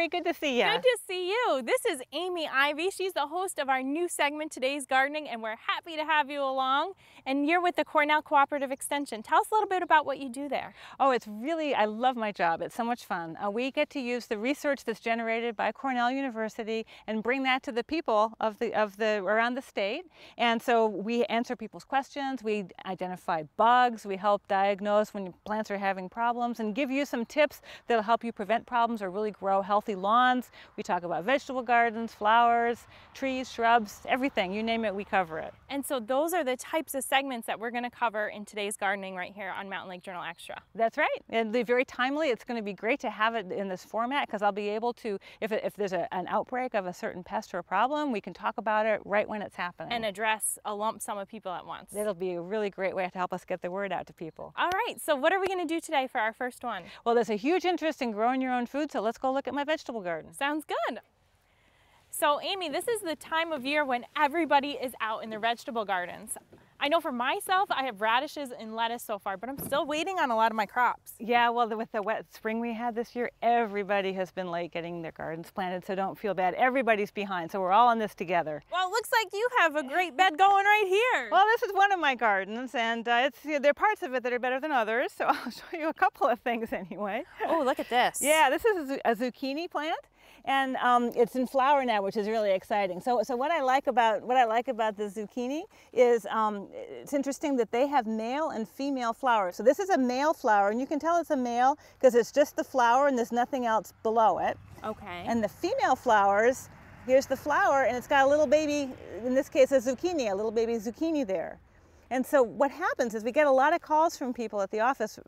good to see you. Good to see you. This is Amy Ivy. She's the host of our new segment, Today's Gardening, and we're happy to have you along. And you're with the Cornell Cooperative Extension. Tell us a little bit about what you do there. Oh, it's really, I love my job. It's so much fun. We get to use the research that's generated by Cornell University and bring that to the people of the around the state. And so we answer people's questions, we identify bugs, we help diagnose when your plants are having problems, and give you some tips that'll help you prevent problems or really grow healthy lawns. We talk about vegetable gardens, flowers, trees, shrubs, everything. You name it, we cover it. And so those are the types of segments that we're going to cover in Today's Gardening right here on Mountain Lake Journal Extra. That's right. And they're very timely. It's going to be great to have it in this format because I'll be able to, if there's an outbreak of a certain pest or a problem, we can talk about it right when it's happening. And address a lump sum of people at once. It'll be a really great way to help us get the word out to people. All right, so what are we going to do today for our first one? Well, there's a huge interest in growing your own food, so let's go look at my vegetable garden. Sounds good. So Amy, this is the time of year when everybody is out in their vegetable gardens. I know for myself, I have radishes and lettuce so far, but I'm still waiting on a lot of my crops. Yeah, well, with the wet spring we had this year, everybody has been late getting their gardens planted, so don't feel bad. Everybody's behind, so we're all in this together. Well, it looks like you have a great bed going right here. Well, this is one of my gardens, and there are parts of it that are better than others, so I'll show you a couple of things anyway. Oh, look at this. Yeah, this is a zucchini plant. And it's in flower now, which is really exciting. So what I like about the zucchini is it's interesting that they have male and female flowers. So this is a male flower, and you can tell it's a male because it's just the flower and there's nothing else below it. Okay. And the female flowers, here's the flower, and it's got a little baby, in this case a zucchini, a little baby zucchini there. And so what happens is we get a lot of calls from people at the office.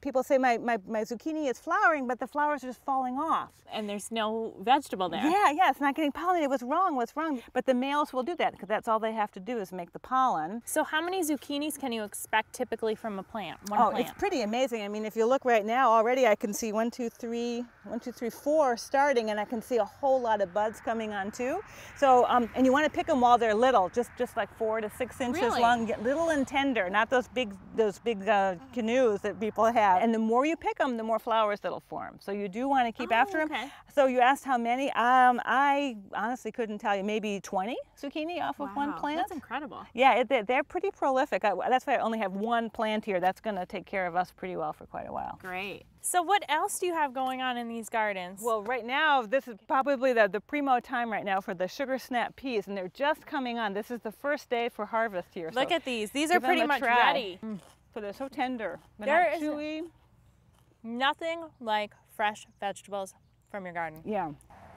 People say, my zucchini is flowering, but the flowers are just falling off. And there's no vegetable there. Yeah, it's not getting pollinated. What's wrong? But the males will do that because that's all they have to do is make the pollen. So how many zucchinis can you expect typically from a plant? It's pretty amazing. I mean, if you look right now, already I can see 4 starting, and I can see a whole lot of buds coming on too. So, and you want to pick them while they're little, just like 4 to 6 inches really? long. Little and tender, not those big canoes that people have. And the more you pick them, the more flowers that'll form. So you do want to keep after them. So you asked how many? I honestly couldn't tell you. Maybe 20 zucchini off of one plant. That's incredible. Yeah, they're pretty prolific. That's why I only have one plant here. That's going to take care of us pretty well for quite a while. Great. So what else do you have going on in these gardens? Well, right now, this is probably the primo time right now for the sugar snap peas, and they're just coming on. This is the first day for harvest here. Look at these. These are pretty much ready. So they're so tender. There is chewy. Nothing like fresh vegetables from your garden. Yeah.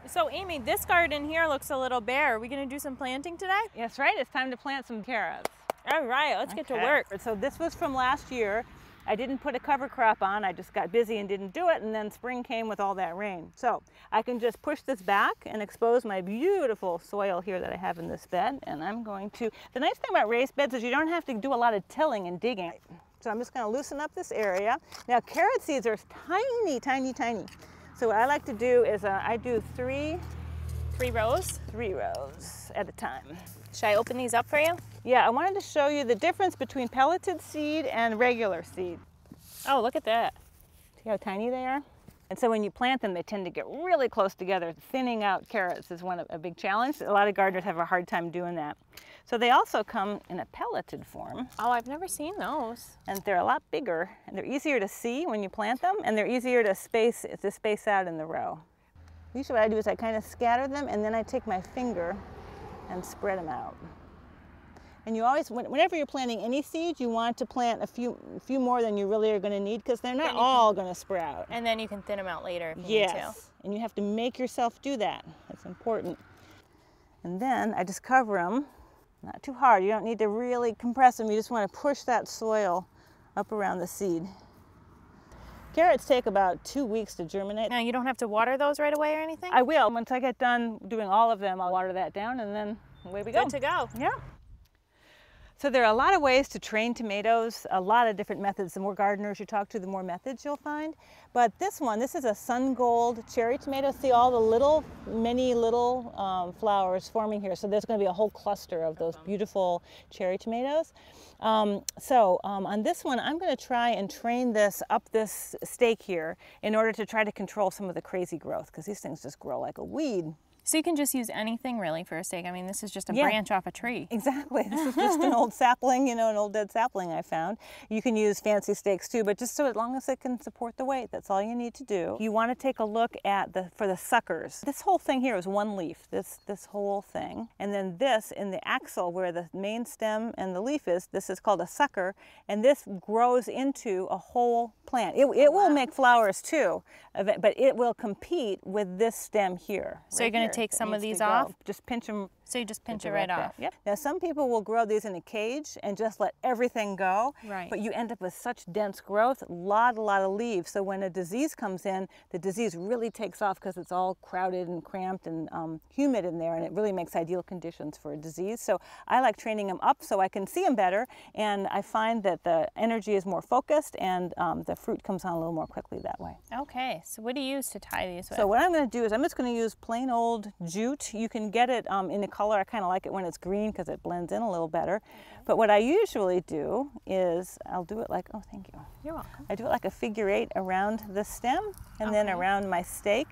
So Amy, this garden here looks a little bare. Are we going to do some planting today? That's right. It's time to plant some carrots. All right, let's get to work. So this was from last year. I didn't put a cover crop on. I just got busy and didn't do it, and then spring came with all that rain. So I can just push this back and expose my beautiful soil here that I have in this bed, and I'm going to, the nice thing about raised beds is you don't have to do a lot of tilling and digging. So I'm just going to loosen up this area. Now carrot seeds are tiny, tiny, tiny. So what I like to do is I do 3 rows? 3 rows at a time. Should I open these up for you? Yeah, I wanted to show you the difference between pelleted seed and regular seed. Oh, look at that. See how tiny they are? And so when you plant them, they tend to get really close together. Thinning out carrots is a big challenge. A lot of gardeners have a hard time doing that. So they also come in a pelleted form. Oh, I've never seen those. And they're a lot bigger, and they're easier to see when you plant them, and they're easier to space out in the row. Usually what I do is I kind of scatter them, and then I take my finger and spread them out. And you always, whenever you're planting any seeds, you want to plant a few more than you really are going to need because they're not all going to sprout. And then you can thin them out later if you need to. And you have to make yourself do that. That's important. And then I just cover them, not too hard. You don't need to really compress them. You just want to push that soil up around the seed. Carrots take about 2 weeks to germinate. Now you don't have to water those right away or anything? I will. Once I get done doing all of them, I'll water that down, and then away we go. Good to go. Yeah. So there are a lot of ways to train tomatoes, a lot of different methods. The more gardeners you talk to, the more methods you'll find. But this one, this is a sun gold cherry tomato. See all the many little flowers forming here. So there's going to be a whole cluster of those beautiful cherry tomatoes. On this one, I'm going to try and train this up this stake here in order to try to control some of the crazy growth, because these things just grow like a weed. So you can just use anything really for a stake. I mean, this is just a branch off a tree. Exactly. This is just an old sapling, you know, an old dead sapling I found. You can use fancy stakes too, but just so as long as it can support the weight, that's all you need to do. You want to take a look at for the suckers. This whole thing here is one leaf, this whole thing. And then this in the axil where the main stem and the leaf is, this is called a sucker, and this grows into a whole plant. It will make flowers too, but it will compete with this stem here. So you're going to take some of these off? Just pinch them. So you just pinch it right off? Yep. Now some people will grow these in a cage and just let everything go. Right. But you end up with such dense growth, a lot of leaves. So when a disease comes in, the disease really takes off because it's all crowded and cramped and humid in there, and it really makes ideal conditions for a disease. So I like training them up so I can see them better, and I find that the energy is more focused and the fruit comes on a little more quickly that way. Okay, so what do you use to tie these with? So what I'm going to do is I'm just going to use plain old jute. You can get it in a color. I kind of like it when it's green because it blends in a little better. Okay. But what I usually do is I'll do it like, oh, thank you. You're welcome. I do it like a figure 8 around the stem and then around my stake.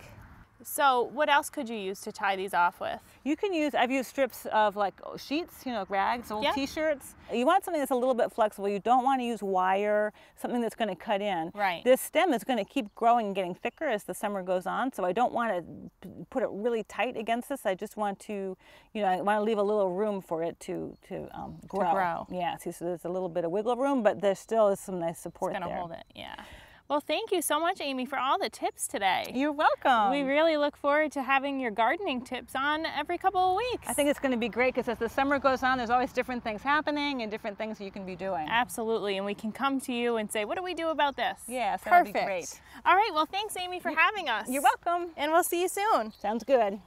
So what else could you use to tie these off with? You can use, I've used strips of like sheets, you know, rags, old t-shirts. You want something that's a little bit flexible. You don't want to use wire, something that's going to cut in. Right. This stem is going to keep growing and getting thicker as the summer goes on, so I don't want to put it really tight against this. I just want to, you know, I want to leave a little room for it to grow. Yeah, see, so there's a little bit of wiggle room, but there still is some nice support there. It's going to hold it, yeah. Well, thank you so much, Amy, for all the tips today. You're welcome. We really look forward to having your gardening tips on every couple of weeks. I think it's going to be great because as the summer goes on, there's always different things happening and different things you can be doing. Absolutely, and we can come to you and say, what do we do about this? Yeah, so that'd be great. All right, well, thanks, Amy, for having us. You're welcome. And we'll see you soon. Sounds good.